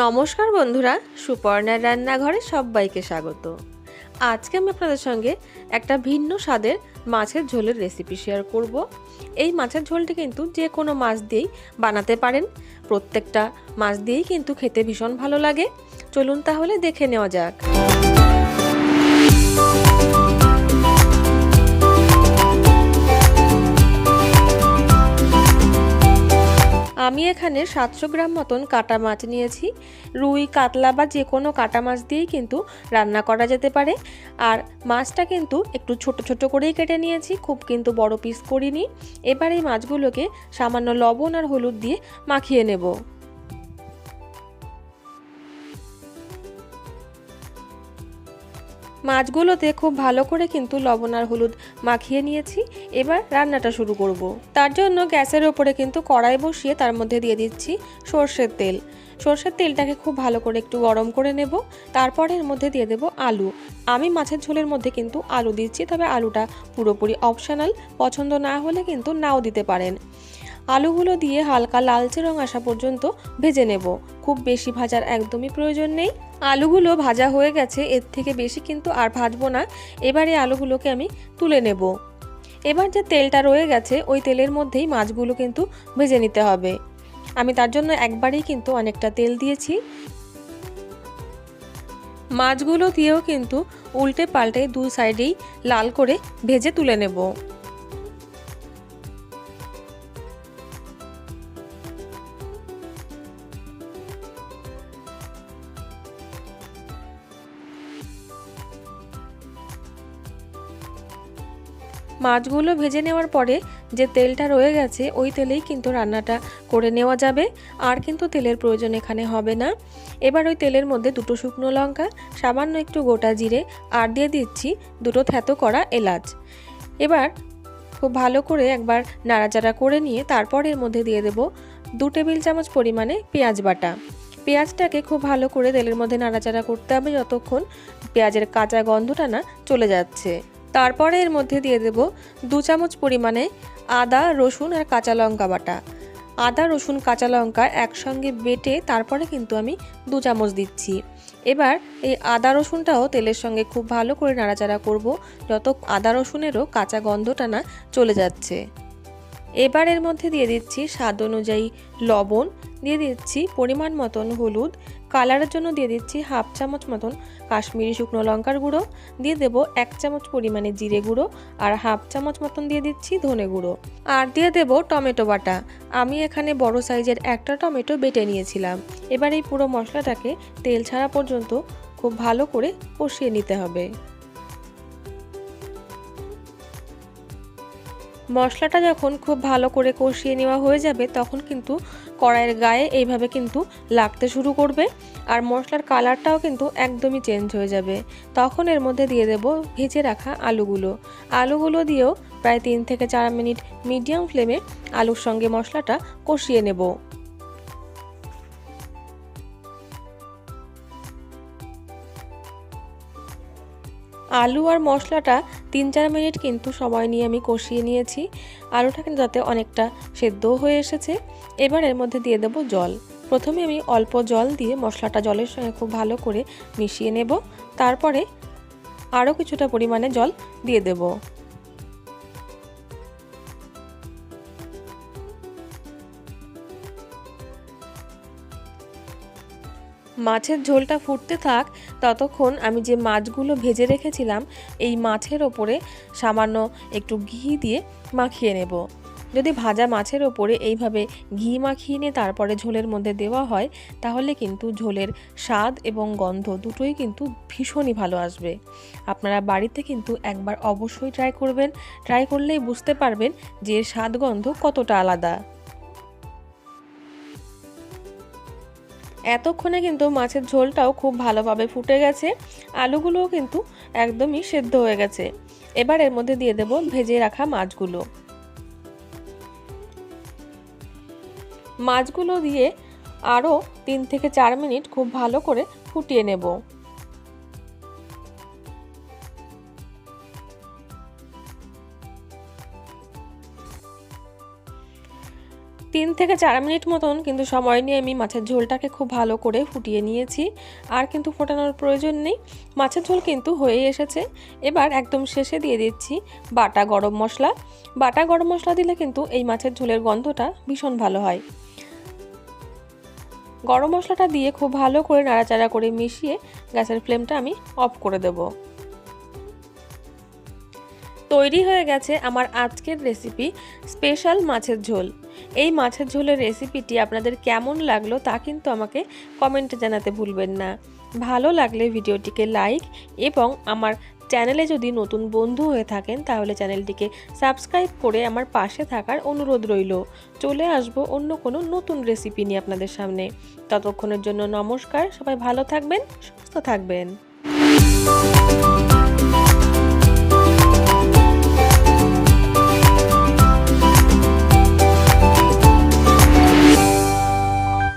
নমস্কার বন্ধুরা, সুপর্ণার রান্নাঘরে সবাইকে স্বাগত। আজকে আমি আপনাদের সঙ্গে একটা ভিন্ন স্বাদের মাছের ঝোলের রেসিপি শেয়ার করব। এই মাছের ঝোলটি কিন্তু যে কোনো মাছ দিয়েই বানাতে পারেন। প্রত্যেকটা মাছ দিয়েই কিন্তু খেতে ভীষণ ভালো লাগে। চলুন তাহলে দেখে নেওয়া যাক। আমি এখানে 700 গ্রাম মতন কাটা মাছ নিয়েছি। রুই, কাতলা বা যে কোনো কাটা মাছ দিয়েই কিন্তু রান্না করা যেতে পারে। আর মাছটা কিন্তু একটু ছোট ছোট করেই কেটে নিয়েছি, খুব কিন্তু বড় পিস করিনি। এবার এই মাছগুলোকে সামান্য লবণ আর হলুদ দিয়ে মাখিয়ে নেব। মাছগুলোতে খুব ভালো করে কিন্তু লবণ আর হলুদ মাখিয়ে নিয়েছি। এবার রান্নাটা শুরু করব। তার জন্য গ্যাসের ওপরে কিন্তু কড়াই বসিয়ে তার মধ্যে দিয়ে দিচ্ছি সর্ষের তেল। সর্ষের তেলটাকে খুব ভালো করে একটু গরম করে নেব। তারপরে এর মধ্যে দিয়ে দেব আলু। আমি মাছের ঝোলের মধ্যে কিন্তু আলু দিচ্ছি, তবে আলুটা পুরোপুরি অপশনাল, পছন্দ না হলে কিন্তু নাও দিতে পারেন। আলুগুলো দিয়ে হালকা লালচে রং আসা পর্যন্ত ভেজে নেব। খুব বেশি ভাজার একদমই প্রয়োজন নেই। আলুগুলো ভাজা হয়ে গেছে, এর থেকে বেশি কিন্তু আর ভাজবো না। এবারে আলুগুলোকে আমি তুলে নেব। এবার যে তেলটা রয়ে গেছে ওই তেলের মধ্যেই মাছগুলো কিন্তু ভেজে নিতে হবে। আমি তার জন্য একবারেই কিন্তু অনেকটা তেল দিয়েছি। মাছগুলো দিয়েও কিন্তু উল্টে পাল্টে দুই সাইডেই লাল করে ভেজে তুলে নেব। মাছগুলো ভেজে নেওয়ার পরে যে তেলটা রয়ে গেছে ওই তেলেই কিন্তু রান্নাটা করে নেওয়া যাবে, আর কিন্তু তেলের প্রয়োজন এখানে হবে না। এবার ওই তেলের মধ্যে দুটো শুকনো লঙ্কা, সামান্য একটু গোটা জিরে আর দিয়ে দিচ্ছি দুটো থ্যাতো করা এলাচ। এবার খুব ভালো করে একবার নাড়াচাড়া করে নিয়ে তারপর এর মধ্যে দিয়ে দেব 2 টেবিল চামচ পরিমাণে পেঁয়াজ বাটা। পেঁয়াজটাকে খুব ভালো করে তেলের মধ্যে নাড়াচাড়া করতে হবে যতক্ষণ পেঁয়াজের কাঁচা গন্ধটা না চলে যাচ্ছে। তারপরে এর মধ্যে দিয়ে দেব 2 চামচ পরিমাণে আদা, রসুন আর কাঁচা লঙ্কা বাটা। আদা, রসুন, কাঁচা লঙ্কা একসঙ্গে বেটে তারপরে কিন্তু আমি 2 চামচ দিচ্ছি। এবার এই আদা রসুনটাও তেলের সঙ্গে খুব ভালো করে নাড়াচাড়া করব যত আদা রসুনেরও কাঁচা গন্ধটা না চলে যাচ্ছে। এবার এর মধ্যে দিয়ে দিচ্ছি স্বাদ অনুযায়ী লবণ, দিয়ে দিচ্ছি পরিমাণ মতন হলুদ, কালারের জন্য দিয়ে দিচ্ছি হাফ চামচ মতন কাশ্মীরি শুকনো লঙ্কার গুঁড়ো, দিয়ে দেব 1 চামচ পরিমাণে জিরে গুঁড়ো আর হাফ চামচ মতন দিয়ে দিচ্ছি ধনে গুঁড়ো, আর দিয়ে দেব টমেটো বাটা। আমি এখানে বড় সাইজের একটা টমেটো বেটে নিয়েছিলাম। এবার এই পুরো মশলাটাকে তেল ছাড়া পর্যন্ত খুব ভালো করে কষিয়ে নিতে হবে। মশলাটা যখন খুব ভালো করে কষিয়ে নেওয়া হয়ে যাবে তখন কিন্তু কড়াইয়ের গায়ে এইভাবে কিন্তু লাগতে শুরু করবে, আর মশলার কালারটাও কিন্তু একদমই চেঞ্জ হয়ে যাবে। তখন এর মধ্যে দিয়ে দেব ভেজে রাখা আলুগুলো দিয়েও প্রায় 3 থেকে 4 মিনিট মিডিয়াম ফ্লেমে আলুর সঙ্গে মশলাটা কষিয়ে নেব। আলু আর মশলাটা 3-4 মিনিট কিন্তু সময় নিয়ে আমি কষিয়ে নিয়েছি। আলুটা কিন্তু যাতে অনেকটা সেদ্ধও হয়ে এসেছে। এবার এর মধ্যে দিয়ে দেব জল। প্রথমে আমি অল্প জল দিয়ে মশলাটা জলের সঙ্গে খুব ভালো করে মিশিয়ে নেব। তারপরে আরও কিছুটা পরিমাণে জল দিয়ে দেব। মাছের ঝোলটা ফুটতে থাক, ততক্ষণ আমি যে মাছগুলো ভেজে রেখেছিলাম এই মাছের ওপরে সামান্য একটু ঘি দিয়ে মাখিয়ে নেব। যদি ভাজা মাছের ওপরে এইভাবে ঘি মাখিয়ে নিয়ে তারপরে ঝোলের মধ্যে দেওয়া হয় তাহলে কিন্তু ঝোলের স্বাদ এবং গন্ধ দুটোই কিন্তু ভীষণই ভালো আসবে। আপনারা বাড়িতে কিন্তু একবার অবশ্যই ট্রাই করবেন। ট্রাই করলেই বুঝতে পারবেন যে স্বাদ গন্ধ কতটা আলাদা। এতক্ষণে কিন্তু মাছের ঝোলটাও খুব ভালোভাবে ফুটে গেছে, আলুগুলোও কিন্তু একদমই সেদ্ধ হয়ে গেছে। এবার এর মধ্যে দিয়ে দেব ভেজে রাখা মাছগুলো দিয়ে আরও 3 থেকে 4 মিনিট খুব ভালো করে ফুটিয়ে নেব। 3 3 থেকে 4 মিনিট মতন কিন্তু সময় নিয়ে আমি মাছের ঝোলটাকে খুব ভালো করে ফুটিয়ে নিয়েছি। আর কিন্তু ফোটানোর প্রয়োজন নেই, মাছের ঝোল কিন্তু হয়েই এসেছে। এবার একদম শেষে দিয়ে দিচ্ছি বাটা গরম মশলা। বাটা গরম মশলা দিলে কিন্তু এই মাছের ঝোলের গন্ধটা ভীষণ ভালো হয়। গরম মশলাটা দিয়ে খুব ভালো করে নাড়াচাড়া করে মিশিয়ে গ্যাসের ফ্লেমটা আমি অফ করে দেব। তৈরি হয়ে গেছে আমার আজকের রেসিপি স্পেশাল মাছের ঝোল। এই মাছের ঝোলের রেসিপিটি আপনাদের কেমন লাগলো তা কিন্তু আমাকে কমেন্টে জানাতে ভুলবেন না। ভালো লাগলে ভিডিওটিকে লাইক এবং আমার চ্যানেলে যদি নতুন বন্ধু হয়ে থাকেন তাহলে চ্যানেলটিকে সাবস্ক্রাইব করে আমার পাশে থাকার অনুরোধ রইল। চলে আসবো অন্য কোনো নতুন রেসিপি নিয়ে আপনাদের সামনে। ততক্ষণের জন্য নমস্কার, সবাই ভালো থাকবেন, সুস্থ থাকবেন।